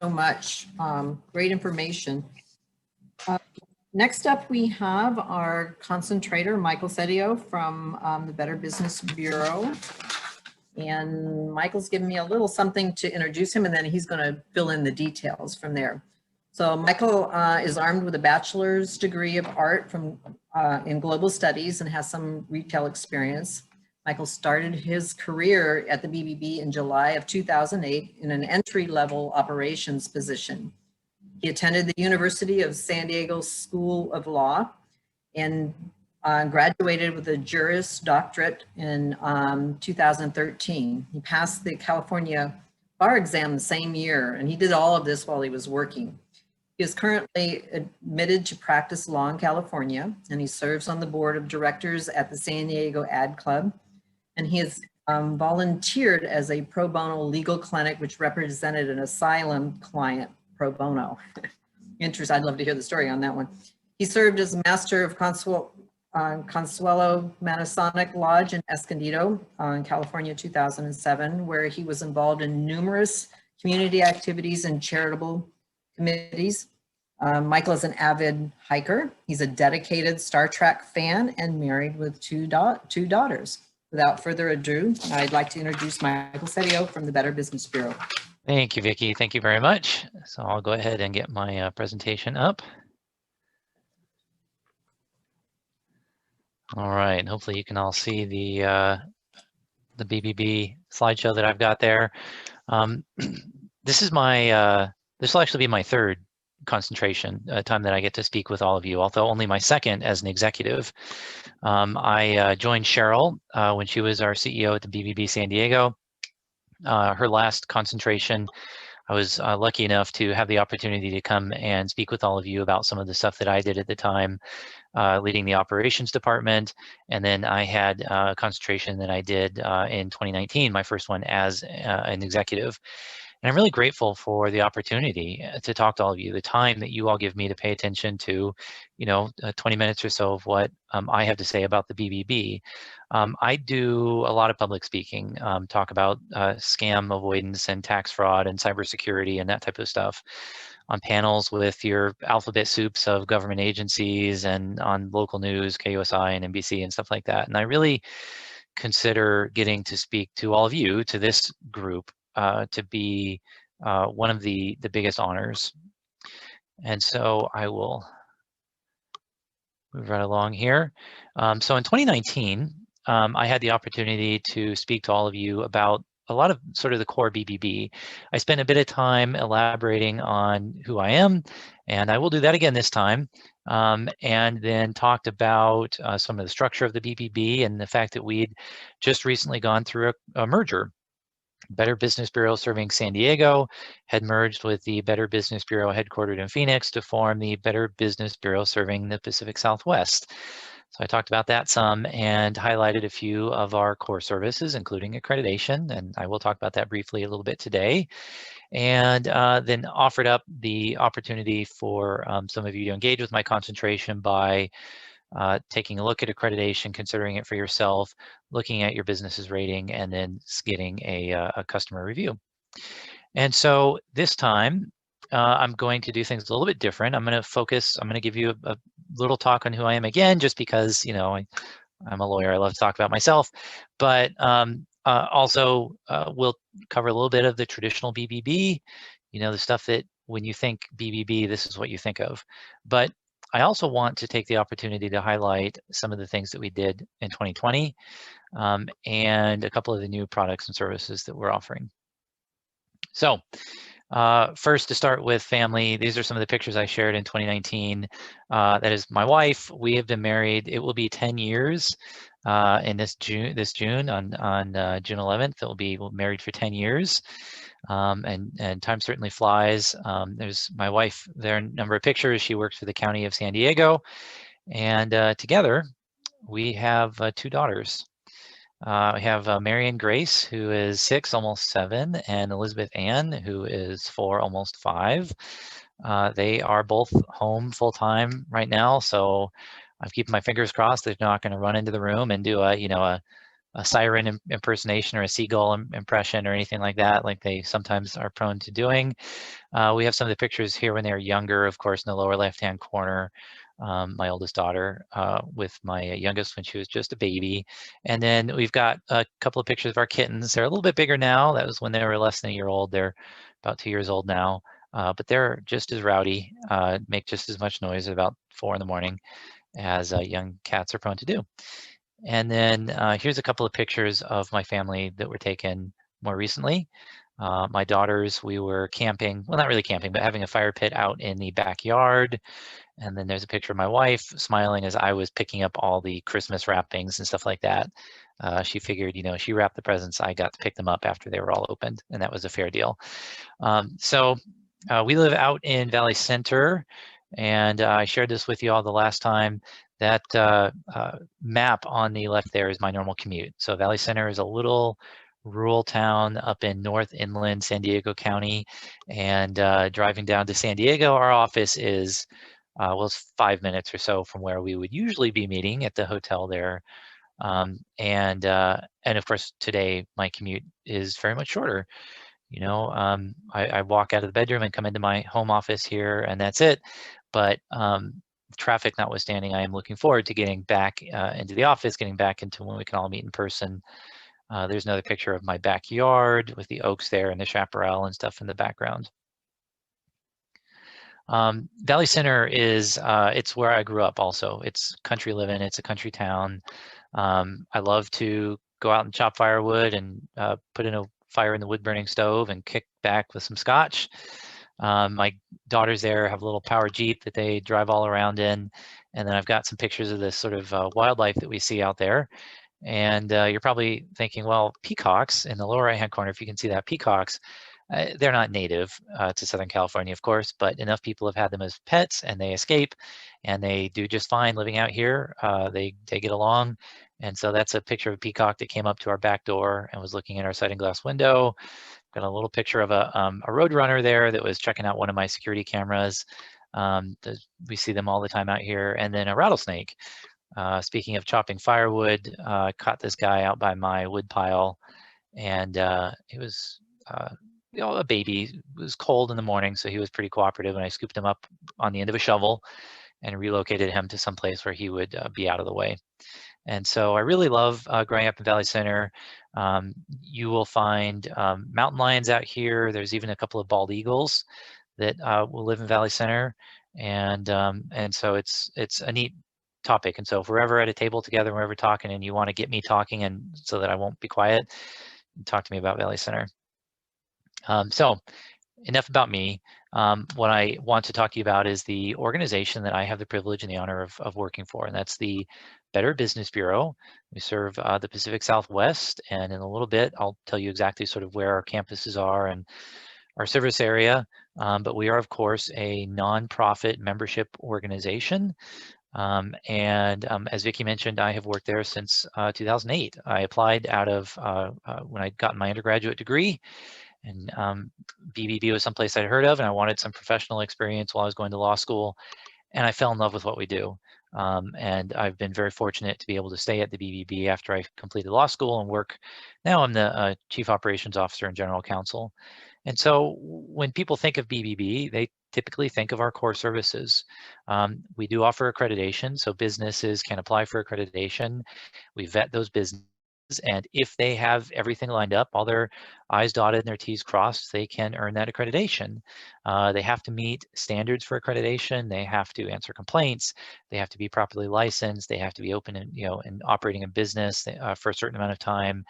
So much. Great information. Next up, we have our concentrator, Michael Sedio from the Better Business Bureau. And Michael's given me a little something to introduce him, and then he's going to fill in the details from there. So Michael is armed with a bachelor's degree of art from in global studies and has some retail experience. Michael started his career at the BBB in July of 2008 in an entry-level operations position. He attended the University of San Diego School of Law and graduated with a Juris Doctorate in 2013. He passed the California bar exam the same year, and he did all of this while he was working. He is currently admitted to practice law in California, and he serves on the board of directors at the San Diego Ad Club. And he has volunteered as a pro bono legal clinic, which represented an asylum client pro bono. Interesting, I'd love to hear the story on that one. He served as master of Consuelo Masonic Lodge in Escondido in California, 2007, where he was involved in numerous community activities and charitable committees. Michael is an avid hiker. He's a dedicated Star Trek fan and married with two daughters. Without further ado, I'd like to introduce Michael Sedio from the Better Business Bureau. Thank you, Vicki. Thank you very much. So I'll go ahead and get my presentation up. All right, and hopefully you can all see the BBB slideshow that I've got there. This is my, this will actually be my third concentration time that I get to speak with all of you, although only my second as an executive. I joined Cheryl when she was our CEO at the BBB San Diego. Her last concentration, I was lucky enough to have the opportunity to come and speak with all of you about some of the stuff that I did at the time, leading the operations department. And then I had a concentration that I did in 2019, my first one as an executive. And I'm really grateful for the opportunity to talk to all of you, the time that you all give me to pay attention to, 20 minutes or so of what I have to say about the BBB. I do a lot of public speaking, talk about scam avoidance and tax fraud and cybersecurity and that type of stuff on panels with your alphabet soups of government agencies and on local news, KUSI and NBC and stuff like that. And I really consider getting to speak to all of you, to this group, to be one of the biggest honors. And so I will move right along here. So in 2019, I had the opportunity to speak to all of you about a lot of sort of the core BBB. I spent a bit of time elaborating on who I am, and I will do that again this time. And then talked about some of the structure of the BBB and the fact that we'd just recently gone through a merger. Better Business Bureau serving San Diego had merged with the Better Business Bureau headquartered in Phoenix to form the Better Business Bureau serving the Pacific Southwest. So I talked about that some and highlighted a few of our core services, including accreditation, and I will talk about that briefly a little bit today. And then offered up the opportunity for some of you to engage with my concentration by taking a look at accreditation, considering it for yourself, looking at your business's rating, and then getting a customer review. And so this time, I'm going to do things a little bit different. I'm going to give you a little talk on who I am again, just because, I'm a lawyer, I love to talk about myself, but also we'll cover a little bit of the traditional BBB, the stuff that when you think BBB, this is what you think of. But I also want to take the opportunity to highlight some of the things that we did in 2020 and a couple of the new products and services that we're offering. So first, to start with family, these are some of the pictures I shared in 2019. That is my wife. We have been married. It will be 10 years in this June on June 11th. We'll be married for 10 years. And time certainly flies. There's my wife there, a number of pictures. She works for the County of San Diego. And together, we have two daughters. We have Marian Grace, who is 6, almost 7, and Elizabeth Ann, who is 4, almost 5. They are both home full-time right now, so I'm keeping my fingers crossed they're not going to run into the room and do a siren impersonation or a seagull impression or anything like that, like they sometimes are prone to doing. We have some of the pictures here when they were younger, of course, in the lower left-hand corner. My oldest daughter with my youngest when she was just a baby. And then we've got a couple of pictures of our kittens. They're a little bit bigger now. That was when they were less than a year old. They're about 2 years old now, but they're just as rowdy, make just as much noise at about 4 in the morning as young cats are prone to do. And then here's a couple of pictures of my family that were taken more recently. My daughters, we were camping, well, not really camping, but having a fire pit out in the backyard. And then there's a picture of my wife smiling as I was picking up all the Christmas wrappings and stuff like that. She figured, you know, she wrapped the presents, I got to pick them up after they were all opened, and that was a fair deal. We live out in Valley Center, and I shared this with you all the last time. That map on the left there is my normal commute. So Valley Center is a little rural town up in North Inland San Diego County, and driving down to San Diego, our office is, well, it's 5 minutes or so from where we would usually be meeting at the hotel there. And of course, today my commute is very much shorter. You know, I walk out of the bedroom and come into my home office here, and that's it. But traffic notwithstanding, I am looking forward to getting back into the office, getting back into when we can all meet in person. There's another picture of my backyard with the oaks there and the chaparral and stuff in the background. Valley Center is, it's where I grew up also. It's country living, it's a country town. I love to go out and chop firewood and put in a fire in the wood burning stove and kick back with some scotch. My daughters there have a little power Jeep that they drive all around in. And then I've got some pictures of this sort of wildlife that we see out there. And you're probably thinking, well, peacocks in the lower right-hand corner, if you can see that, peacocks, they're not native to Southern California, of course, but enough people have had them as pets and they escape and they do just fine living out here. They get along. And so that's a picture of a peacock that came up to our back door and was looking in our sliding glass window. Got a little picture of a road runner there that was checking out one of my security cameras. We see them all the time out here. And then a rattlesnake. Speaking of chopping firewood, caught this guy out by my wood pile, and it was you know, a baby. It was cold in the morning, so he was pretty cooperative, and I scooped him up on the end of a shovel and relocated him to some place where he would be out of the way. And so I really love growing up in Valley Center. You will find mountain lions out here. There's even a couple of bald eagles that will live in Valley Center, and so it's a neat topic. And so if we're ever at a table together, we're ever talking, and you want to get me talking, and so that I won't be quiet, talk to me about Valley Center. So enough about me. What I want to talk to you about is the organization that I have the privilege and the honor of working for, and that's the Better Business Bureau. We serve the Pacific Southwest, and in a little bit, I'll tell you exactly sort of where our campuses are and our service area. But we are, of course, a nonprofit membership organization. As Vicki mentioned, I have worked there since 2008. I applied out of when I'd gotten my undergraduate degree, and BBB was someplace I'd heard of, and I wanted some professional experience while I was going to law school, and I fell in love with what we do. And I've been very fortunate to be able to stay at the BBB after I completed law school and work. Now I'm the Chief Operations Officer and General Counsel. And so when people think of BBB, they typically think of our core services. We do offer accreditation, so businesses can apply for accreditation. We vet those businesses, and if they have everything lined up, all their I's dotted and their T's crossed, they can earn that accreditation. They have to meet standards for accreditation. They have to answer complaints. They have to be properly licensed. They have to be open and, and operating a business for a certain amount of time.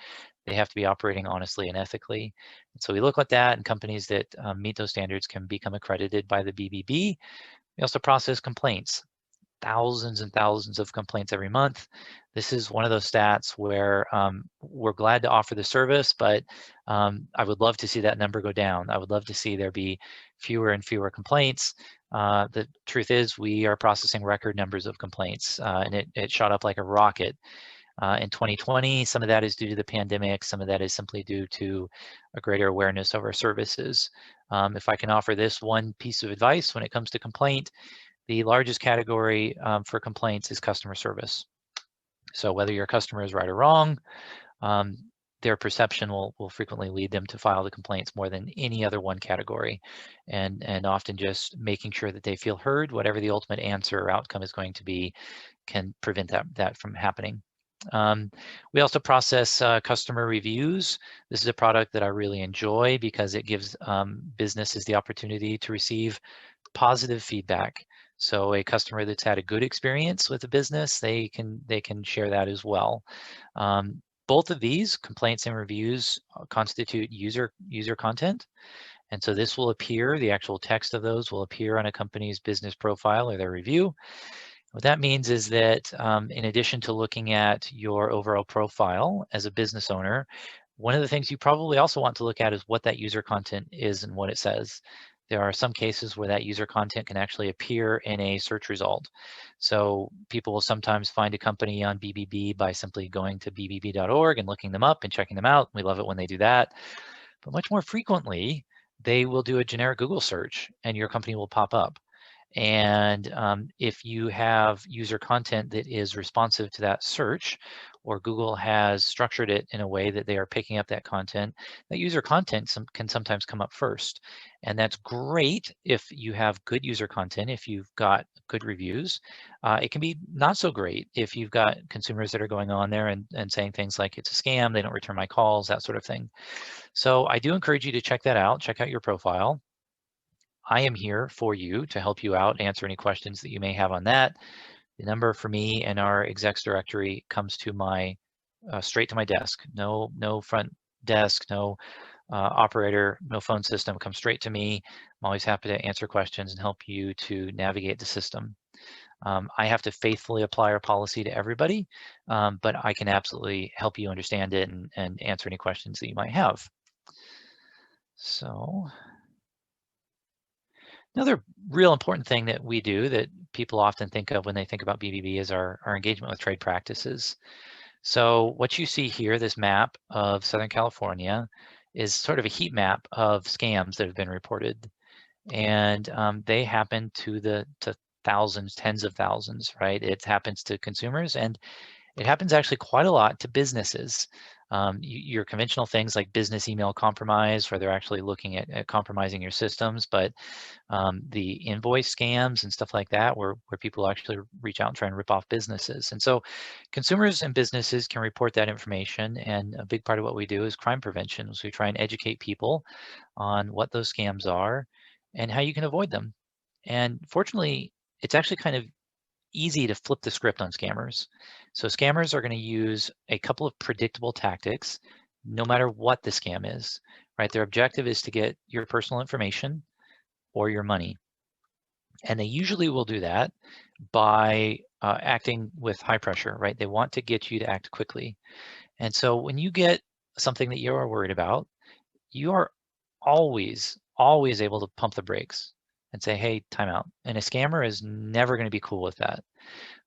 They have to be operating honestly and ethically. And so we look at that, and companies that meet those standards can become accredited by the BBB. We also process complaints, thousands and thousands of complaints every month. This is one of those stats where we're glad to offer the service, but I would love to see that number go down. I would love to see there be fewer and fewer complaints. The truth is we are processing record numbers of complaints, and it shot up like a rocket. In 2020, some of that is due to the pandemic. Some of that is simply due to a greater awareness of our services. If I can offer this one piece of advice when it comes to complaint, the largest category for complaints is customer service. So whether your customer is right or wrong, their perception will frequently lead them to file the complaints more than any other one category, and often just making sure that they feel heard, whatever the ultimate answer or outcome is going to be, can prevent that from happening. We also process customer reviews. This is a product that I really enjoy because it gives businesses the opportunity to receive positive feedback. So a customer that's had a good experience with the business, they can share that as well. Both of these, complaints and reviews, constitute user content. And so this will appear, the actual text of those will appear on a company's business profile or their review. What that means is that in addition to looking at your overall profile as a business owner, one of the things you probably also want to look at is what that user content is and what it says. There are some cases where that user content can actually appear in a search result. So people will sometimes find a company on BBB by simply going to bbb.org and looking them up and checking them out. We love it when they do that. But much more frequently, they will do a generic Google search and your company will pop up. And if you have user content that is responsive to that search, or Google has structured it in a way that they are picking up that content, that user content can sometimes come up first. And that's great if you have good user content, if you've got good reviews. It can be not so great if you've got consumers that are going on there and saying things like it's a scam, they don't return my calls, that sort of thing. So I do encourage you to check that out, check out your profile. I am here for you to help you out, answer any questions that you may have on that. The number for me and our execs directory comes to my straight to my desk. No front desk, no operator, no phone system. It comes straight to me. I'm always happy to answer questions and help you to navigate the system. I have to faithfully apply our policy to everybody, but I can absolutely help you understand it and answer any questions that you might have. So. Another real important thing that we do that people often think of when they think about BBB is our engagement with trade practices. So what you see here, this map of Southern California, is sort of a heat map of scams that have been reported. And they happen to thousands, tens of thousands, right? It happens to consumers, and it happens actually quite a lot to businesses. Your conventional things like business email compromise, where they're actually looking at compromising your systems, but the invoice scams and stuff like that, where people actually reach out and try and rip off businesses. And so consumers and businesses can report that information. And a big part of what we do is crime prevention. So we try and educate people on what those scams are and how you can avoid them. And fortunately, it's actually kind of easy to flip the script on scammers. So scammers are going to use a couple of predictable tactics, no matter what the scam is, right? Their objective is to get your personal information or your money. And they usually will do that by acting with high pressure, right? They want to get you to act quickly. And so when you get something that you're worried about, you are always able to pump the brakes and say, hey, time out. And a scammer is never going to be cool with that.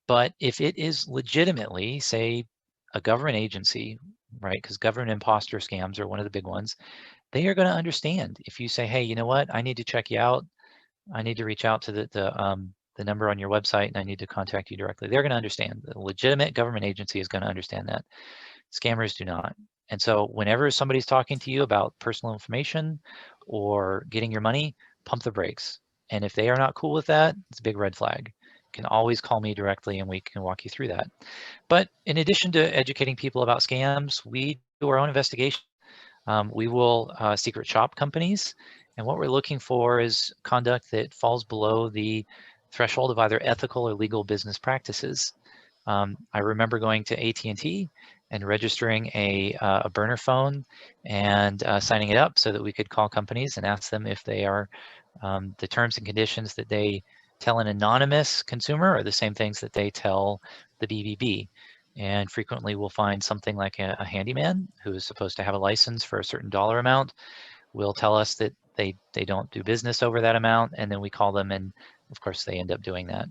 But if it is legitimately, say, a government agency, right? Because government imposter scams are one of the big ones. They are going to understand if you say, hey, you know what? I need to check you out. I need to reach out to the number on your website and I need to contact you directly. They're going to understand. The legitimate government agency is going to understand that. Scammers do not. And so whenever somebody's talking to you about personal information or getting your money, pump the brakes. And if they are not cool with that, it's a big red flag. You can always call me directly and we can walk you through that. But in addition to educating people about scams, we do our own investigation. We will secret shop companies. And what we're looking for is conduct that falls below the threshold of either ethical or legal business practices. I remember going to AT&T and registering a burner phone and signing it up so that we could call companies and ask them if they are the terms and conditions that they tell an anonymous consumer are the same things that they tell the BBB. And frequently we'll find something like a handyman who is supposed to have a license for a certain dollar amount will tell us that they don't do business over that amount, and then we call them and of course they end up doing that.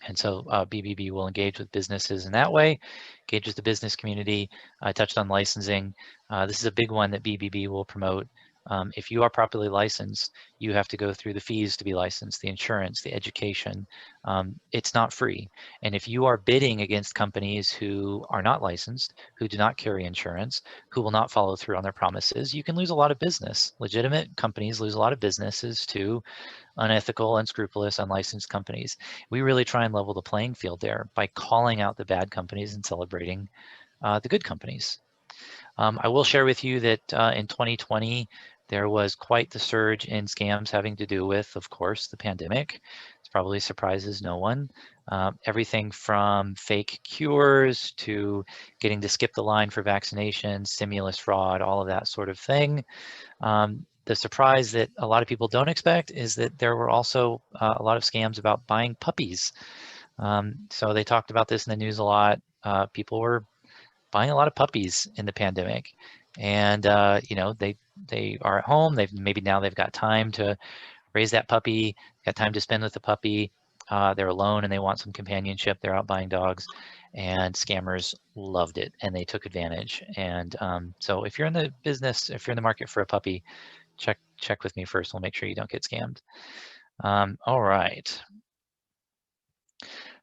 And so BBB will engage with businesses in that way, engage with the business community. I touched on licensing. This is a big one that BBB will promote. If you are properly licensed, you have to go through the fees to be licensed, the insurance, the education. It's not free. And if you are bidding against companies who are not licensed, who do not carry insurance, who will not follow through on their promises, you can lose a lot of business. Legitimate companies lose a lot of businesses to unethical, unscrupulous, unlicensed companies. We really try and level the playing field there by calling out the bad companies and celebrating the good companies. I will share with you that in 2020, there was quite the surge in scams having to do with, of course, the pandemic. It probably surprises no one. Everything from fake cures to getting to skip the line for vaccinations, stimulus fraud, all of that sort of thing. The surprise that a lot of people don't expect is that there were also a lot of scams about buying puppies. So they talked about this in the news a lot. People were buying a lot of puppies in the pandemic, and you know, they are at home. Maybe now they've got time to raise that puppy, got time to spend with the puppy. They're alone and they want some companionship. They're out buying dogs, and scammers loved it and they took advantage. And so if you're in the business, if you're in the market for a puppy, check with me first. We'll make sure you don't get scammed. All right.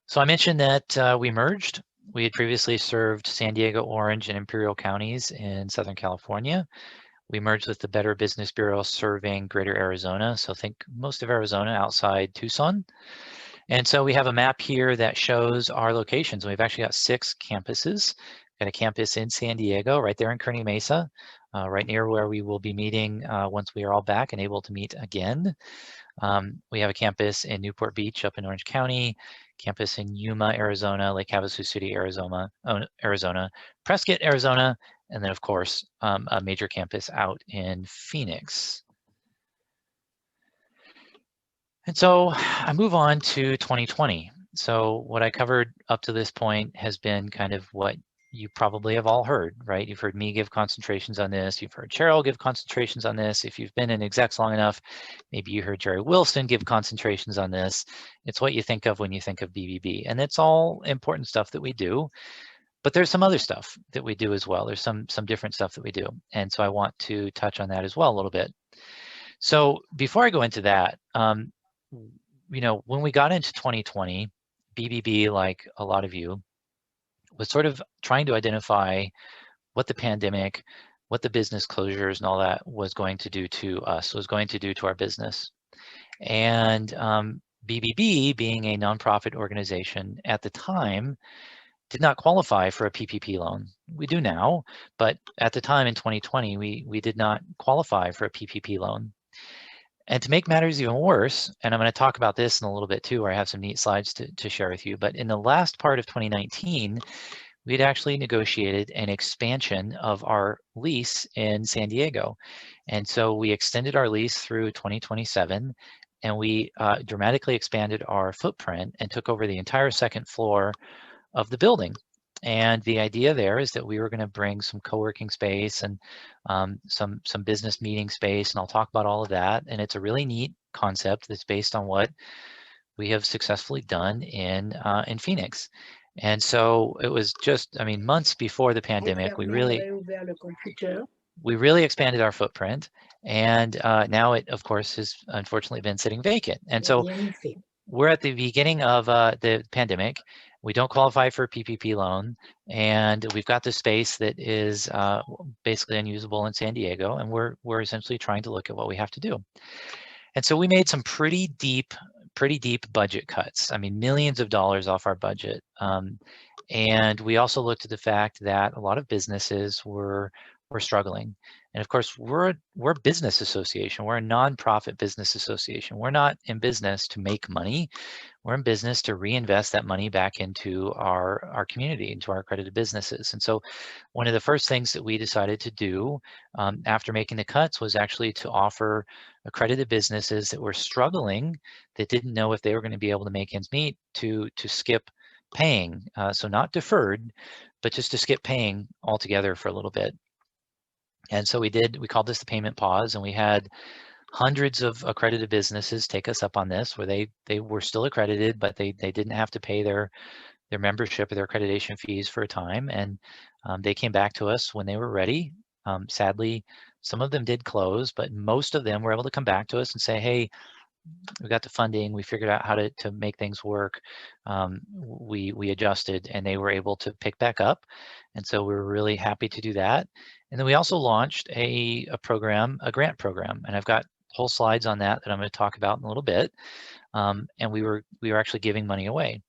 So I mentioned that we merged. We had previously served San Diego, Orange, and Imperial counties in Southern California. We merged with the Better Business Bureau serving Greater Arizona. So think most of Arizona outside Tucson. And so we have a map here that shows our locations. We've actually got 6 campuses. Got a campus in San Diego, right there in Kearney Mesa, right near where we will be meeting once we are all back and able to meet again. We have a campus in Newport Beach up in Orange County, campus in Yuma, Arizona, Lake Havasu City, Arizona, Prescott, Arizona, and then of course, a major campus out in Phoenix. And so I move on to 2020. So what I covered up to this point has been kind of what you probably have all heard, right? You've heard me give concentrations on this. You've heard Cheryl give concentrations on this. If you've been in execs long enough, maybe you heard Jerry Wilson give concentrations on this. It's what you think of when you think of BBB. And it's all important stuff that we do. But there's some other stuff that we do as well. There's some different stuff that we do. And so I want to touch on that as well a little bit. So before I go into that, you know, when we got into 2020, BBB, like a lot of you, was sort of trying to identify what the pandemic, what the business closures and all that was going to do to us, was going to do to our business. And BBB, being a nonprofit organization at the time, did not qualify for a PPP loan. We do now, but at the time in 2020, we did not qualify for a PPP loan. And to make matters even worse, and I'm going to talk about this in a little bit too, where I have some neat slides to share with you, but in the last part of 2019, we'd actually negotiated an expansion of our lease in San Diego. And so we extended our lease through 2027, and we dramatically expanded our footprint and took over the entire second floor of the building. And the idea there is that we were going to bring some co-working space and some business meeting space, and I'll talk about all of that. And it's a really neat concept that's based on what we have successfully done in Phoenix. And so it was just, I mean, months before the pandemic, we really expanded our footprint, and now it, of course, has unfortunately been sitting vacant. And so we're at the beginning of the pandemic. We don't qualify for a PPP loan, and we've got this space that is basically unusable in San Diego, and we're essentially trying to look at what we have to do. And so we made some pretty deep budget cuts. I mean, millions of dollars off our budget. And we also looked at the fact that a lot of businesses were struggling. And of course, we're a business association. We're a nonprofit business association. We're not in business to make money. We're in business to reinvest that money back into our community, into our accredited businesses. And so one of the first things that we decided to do after making the cuts was actually to offer accredited businesses that were struggling, that didn't know if they were going to be able to make ends meet, to skip paying. So not deferred, but just to skip paying altogether for a little bit. And so we called this the payment pause, and we had hundreds of accredited businesses take us up on this, where they were still accredited, but they didn't have to pay their membership or their accreditation fees for a time. And they came back to us when they were ready. Sadly, Some of them did close, but most of them were able to come back to us and say, hey, we got the funding, we figured out how to make things work. We adjusted, and they were able to pick back up. And so we were really happy to do that. And then we also launched a program, a grant program, and I've got whole slides on that I'm going to talk about in a little bit. And we were actually giving money away.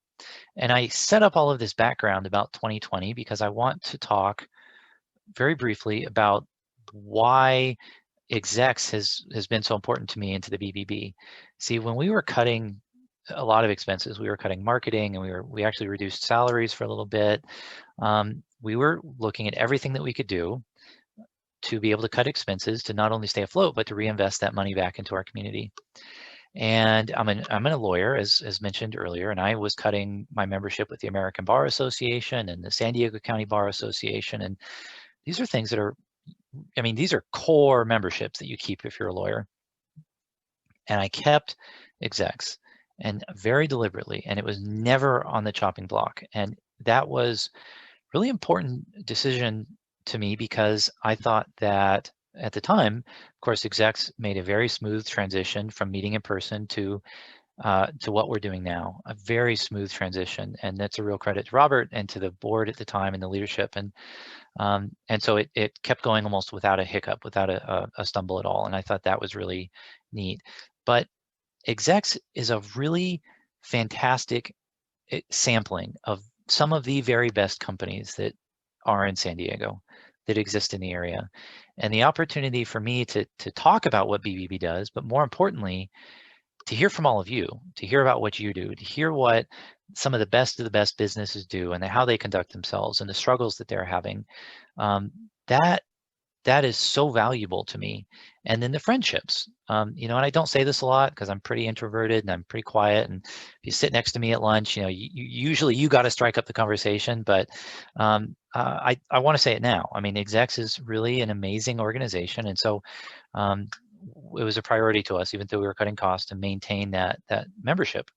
And I set up all of this background about 2020 because I want to talk very briefly about why execs has been so important to me into the BBB. See, when we were cutting a lot of expenses, we were cutting marketing, and we actually reduced salaries for a little bit. We were looking at everything that we could do to be able to cut expenses to not only stay afloat, but to reinvest that money back into our community. And I'm a lawyer, as mentioned earlier, and I was cutting my membership with the American Bar Association and the San Diego County Bar Association. And these are things that are, I mean, these are core memberships that you keep if you're a lawyer. And I kept execs, and very deliberately, and it was never on the chopping block. And that was really important decision to me because I thought that at the time, of course, execs made a very smooth transition from meeting in person to what we're doing now, a very smooth transition. And that's a real credit to Robert and to the board at the time and the leadership. And so it kept going almost without a hiccup, without a stumble at all. And I thought that was really neat. But execs is a really fantastic sampling of some of the very best companies that are in San Diego, that exist in the area. And the opportunity for me to talk about what BBB does, but more importantly, to hear from all of you, to hear about what you do, to hear what some of the best businesses do and how they conduct themselves and the struggles that they're having, that is so valuable to me. And then the friendships, you know, and I don't say this a lot because I'm pretty introverted and I'm pretty quiet. And if you sit next to me at lunch, you know, usually you got to strike up the conversation. But I want to say it now. I mean, execs is really an amazing organization, and so it was a priority to us, even though we were cutting costs, to maintain that membership.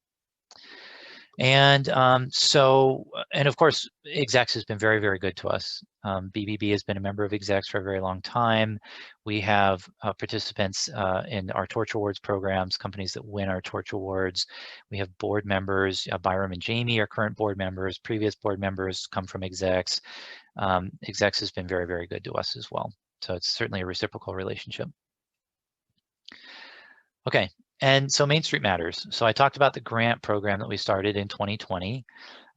And and of course, execs has been very, very good to us. BBB has been a member of execs for a very long time. We have participants in our Torch Awards programs, companies that win our Torch Awards. We have board members, Byram and Jamie are current board members. Previous board members come from execs. Execs has been very, very good to us as well. So it's certainly a reciprocal relationship. Okay, and so Main Street Matters. So I talked about the grant program that we started in 2020.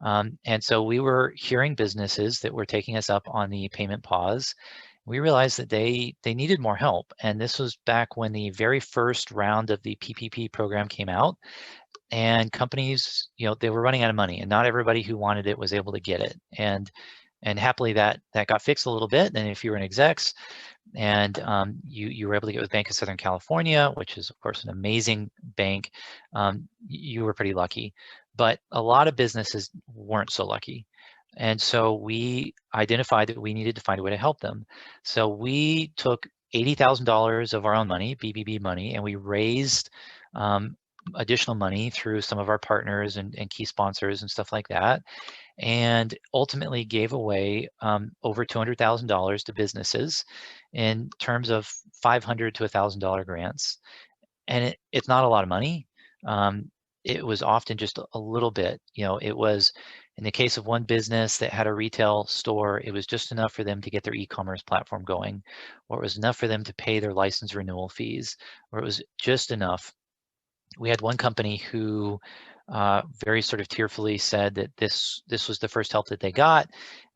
And so we were hearing businesses that were taking us up on the payment pause. We realized that they needed more help. And this was back when the very first round of the PPP program came out. And companies, you know, they were running out of money, and not everybody who wanted it was able to get it. And happily that got fixed a little bit. And if you were an execs, and you were able to get with Bank of Southern California, which is of course an amazing bank, you were pretty lucky. But a lot of businesses weren't so lucky. And so we identified that we needed to find a way to help them. So we took $80,000 of our own money, BBB money, and we raised additional money through some of our partners and key sponsors and stuff like that, and ultimately gave away over $200,000 to businesses in terms of $500 to $1,000 grants. And it's not a lot of money. It was often just a little bit. You know, it was, in the case of one business that had a retail store, it was just enough for them to get their e-commerce platform going, or it was enough for them to pay their license renewal fees, or it was just enough. We had one company who very sort of tearfully said that this was the first help that they got,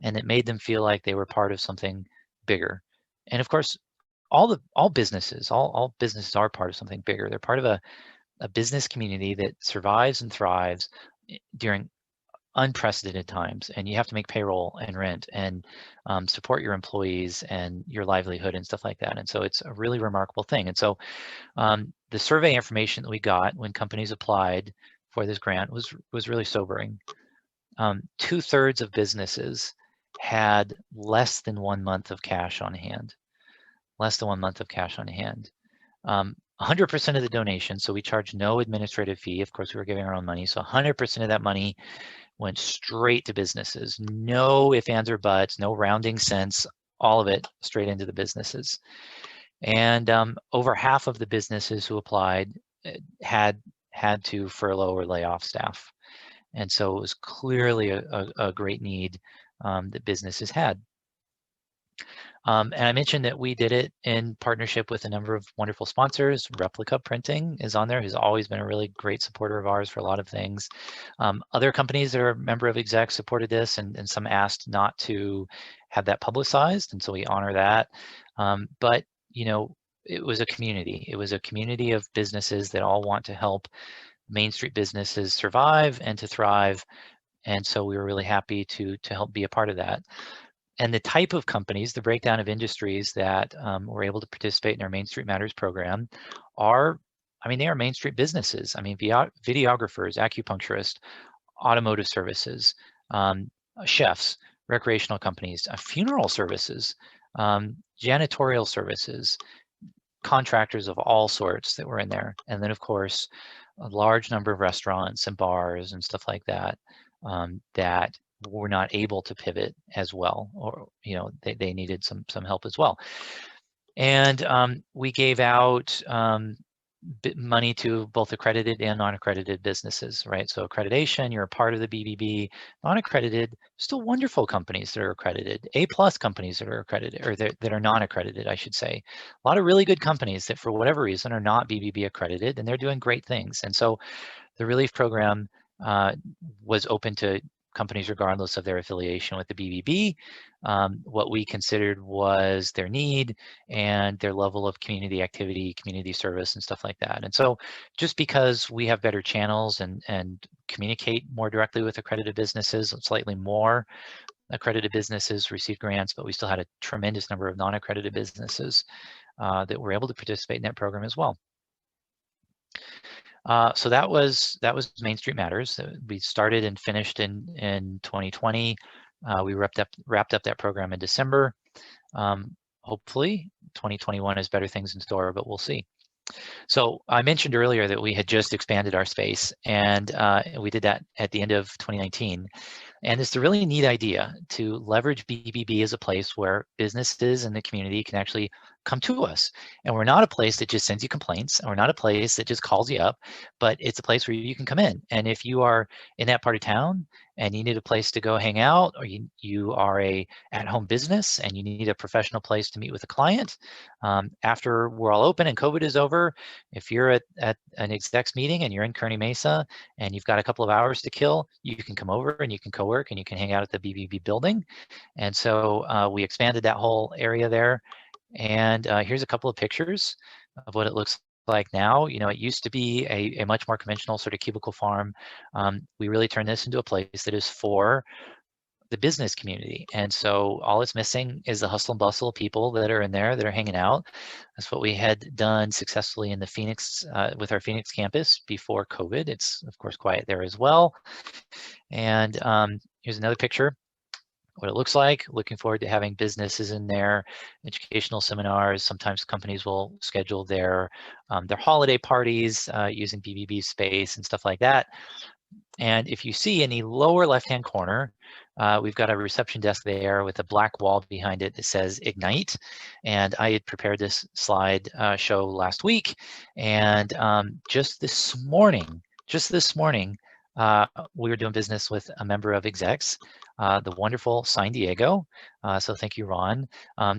and it made them feel like they were part of something bigger. And of course, all businesses are part of something bigger. They're part of a business community that survives and thrives during unprecedented times, and you have to make payroll and rent and support your employees and your livelihood and stuff like that. And so it's a really remarkable thing. And so the survey information that we got when companies applied for this grant was really sobering. 2/3 of businesses had less than 1 month of cash on hand. Less than 1 month of cash on hand. 100% of the donation, so we charge no administrative fee. Of course, we were giving our own money, so 100% of that money went straight to businesses. No ifs, ands, or buts, no rounding cents, all of it straight into the businesses. And over half of the businesses who applied had to furlough or lay off staff. And so it was clearly a great need that businesses had. And I mentioned that we did it in partnership with a number of wonderful sponsors. Replica Printing is on there, who's always been a really great supporter of ours for a lot of things. Other companies that are a member of exec supported this, and some asked not to have that publicized, and so we honor that. But you know, it was a community. It was a community of businesses that all want to help Main Street businesses survive and to thrive. And so we were really happy to help be a part of that. And the type of companies, the breakdown of industries that were able to participate in our Main Street Matters program are, I mean, they are Main Street businesses. I mean, videographers, acupuncturists, automotive services, chefs, recreational companies, funeral services, janitorial services, contractors of all sorts that were in there. And then, of course, a large number of restaurants and bars and stuff like that that were not able to pivot as well, or they needed some help as well. And we gave out money to both accredited and non-accredited businesses, right? So accreditation, you're a part of the BBB. Non-accredited, still wonderful companies that are accredited. A+ companies that are accredited, or that are non-accredited, I should say. A lot of really good companies that for whatever reason are not BBB accredited, and they're doing great things. And so the relief program was open to companies regardless of their affiliation with the BBB. What we considered was their need and their level of community activity, community service, and stuff like that. And so just because we have better channels and communicate more directly with accredited businesses, slightly more accredited businesses receive grants, but we still had a tremendous number of non-accredited businesses that were able to participate in that program as well. So that was Main Street Matters. We started and finished in 2020. We wrapped up that program in December. Hopefully 2021 has better things in store, but we'll see. So I mentioned earlier that we had just expanded our space, and we did that at the end of 2019. And it's a really neat idea to leverage BBB as a place where businesses in the community can actually come to us. And we're not a place that just sends you complaints, and we're not a place that just calls you up, but it's a place where you can come in. And if you are in that part of town and you need a place to go hang out, or you are a at-home business and you need a professional place to meet with a client, after we're all open and COVID is over, if you're at an execs meeting and you're in Kearney Mesa and you've got a couple of hours to kill, you can come over and you can co-work and you can hang out at the BBB building. And so we expanded that whole area there. And here's a couple of pictures of what it looks like now. It used to be a much more conventional sort of cubicle farm. We really turned this into a place that is for the business community. And so all it's missing is the hustle and bustle of people that are in there that are hanging out. That's what we had done successfully in the Phoenix, with our Phoenix campus before COVID. It's of course quiet there as well. And here's another picture, what it looks like. Looking forward to having businesses in there, educational seminars. Sometimes companies will schedule their holiday parties using BBB space and stuff like that. And if you see in the lower left-hand corner, we've got a reception desk there with a black wall behind it that says Ignite. And I had prepared this slide show last week. And just this morning, we were doing business with a member of execs, the wonderful San Diego. So thank you, Ron.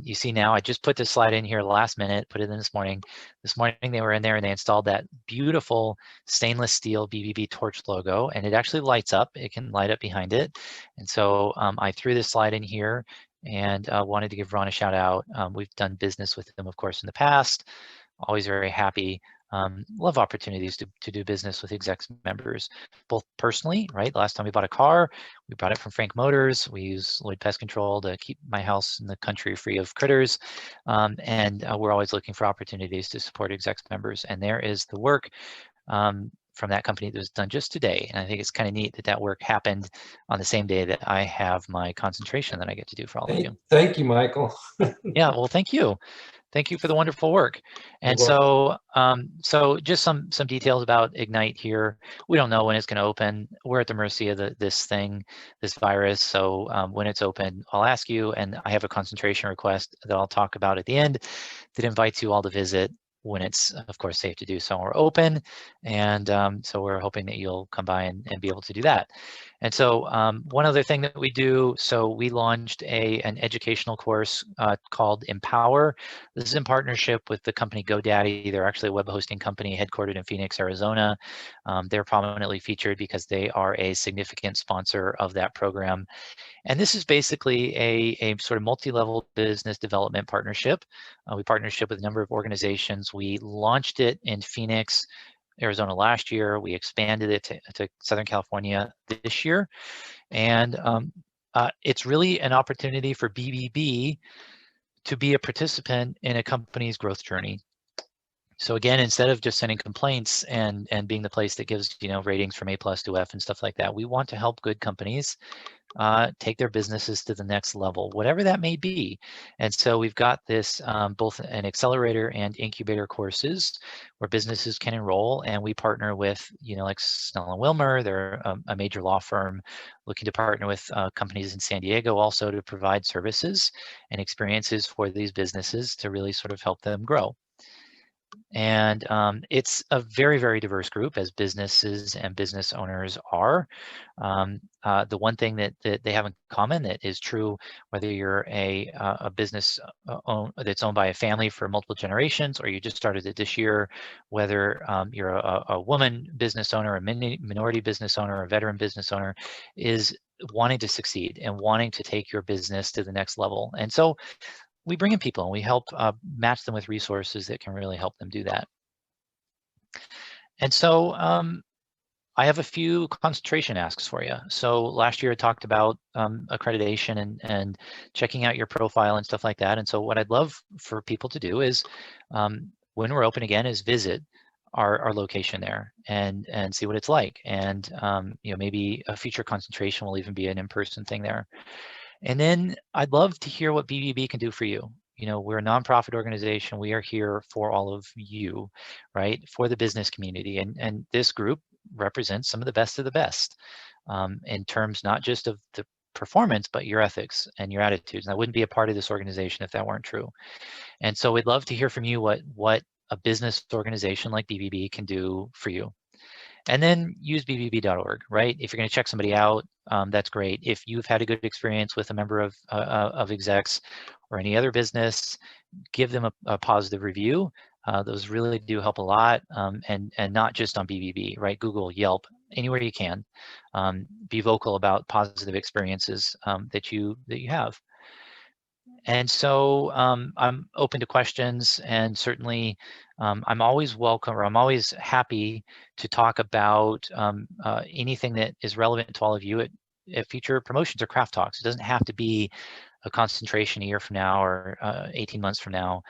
You see now, I just put this slide in here last minute, put it in this morning. This morning they were in there and they installed that beautiful stainless steel BBB torch logo, and it actually lights up. It can light up behind it. And so I threw this slide in here and wanted to give Ron a shout out. We've done business with them, of course, in the past. Always very happy. Love opportunities to do business with execs members, both personally, right? The last time we bought a car, we bought it from Frank Motors. We use Lloyd Pest Control to keep my house in the country free of critters. And we're always looking for opportunities to support execs members. And there is the work from that company that was done just today. And I think it's kind of neat that that work happened on the same day that I have my concentration that I get to do for all of you. Thank you, Michael. Yeah, well, thank you. Thank you for the wonderful work. And so, so just some details about Ignite here. We don't know when it's going to open. We're at the mercy of this virus. So when it's open, I'll ask you, and I have a concentration request that I'll talk about at the end that invites you all to visit when it's, of course, safe to do so. We're open, and so we're hoping that you'll come by and be able to do that. And so one other thing that we do, so we launched an educational course called Empower. This is in partnership with the company GoDaddy. They're actually a web hosting company headquartered in Phoenix, Arizona. They're prominently featured because they are a significant sponsor of that program. And this is basically a sort of multi-level business development partnership. We partnership with a number of organizations. We launched it in Phoenix, Arizona last year. We expanded it to Southern California this year. And it's really an opportunity for BBB to be a participant in a company's growth journey. So again, instead of just sending complaints and being the place that gives, you know, ratings from A+ to F and stuff like that, we want to help good companies take their businesses to the next level, whatever that may be. And so we've got this both an accelerator and incubator courses where businesses can enroll, and we partner with, you know, like Snell and Wilmer. They're a major law firm looking to partner with companies in San Diego also to provide services and experiences for these businesses to really sort of help them grow. And it's a very, very diverse group, as businesses and business owners are. The one thing that they have in common that is true, whether you're a business that's owned by a family for multiple generations, or you just started it this year, whether you're a woman business owner, a minority business owner, a veteran business owner, is wanting to succeed and wanting to take your business to the next level. And so we bring in people and we help match them with resources that can really help them do that. And so I have a few concentration asks for you. So last year I talked about accreditation and checking out your profile and stuff like that. And so what I'd love for people to do is when we're open again is visit our location there and see what it's like. And you know, maybe a future concentration will even be an in-person thing there. And then I'd love to hear what BBB can do for you. You know, we're a nonprofit organization. We are here for all of you, right? For the business community. And this group represents some of the best in terms not just of the performance, but your ethics and your attitudes. And I wouldn't be a part of this organization if that weren't true. And so we'd love to hear from you what a business organization like BBB can do for you. And then use bbb.org, right? If you're going to check somebody out, that's great. If you've had a good experience with a member of execs or any other business, give them a positive review. Those really do help a lot, and not just on BBB, right? Google, Yelp, anywhere you can. Be vocal about positive experiences that you have. And so I'm open to questions, and certainly I'm always welcome, or I'm always happy to talk about anything that is relevant to all of you at future promotions or craft talks. It doesn't have to be a concentration a year from now or 18 months from now.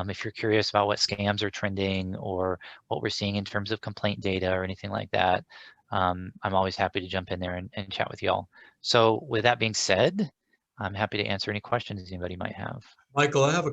If you're curious about what scams are trending or what we're seeing in terms of complaint data or anything like that, I'm always happy to jump in there and chat with y'all. So with that being said, I'm happy to answer any questions anybody might have. Michael, I have a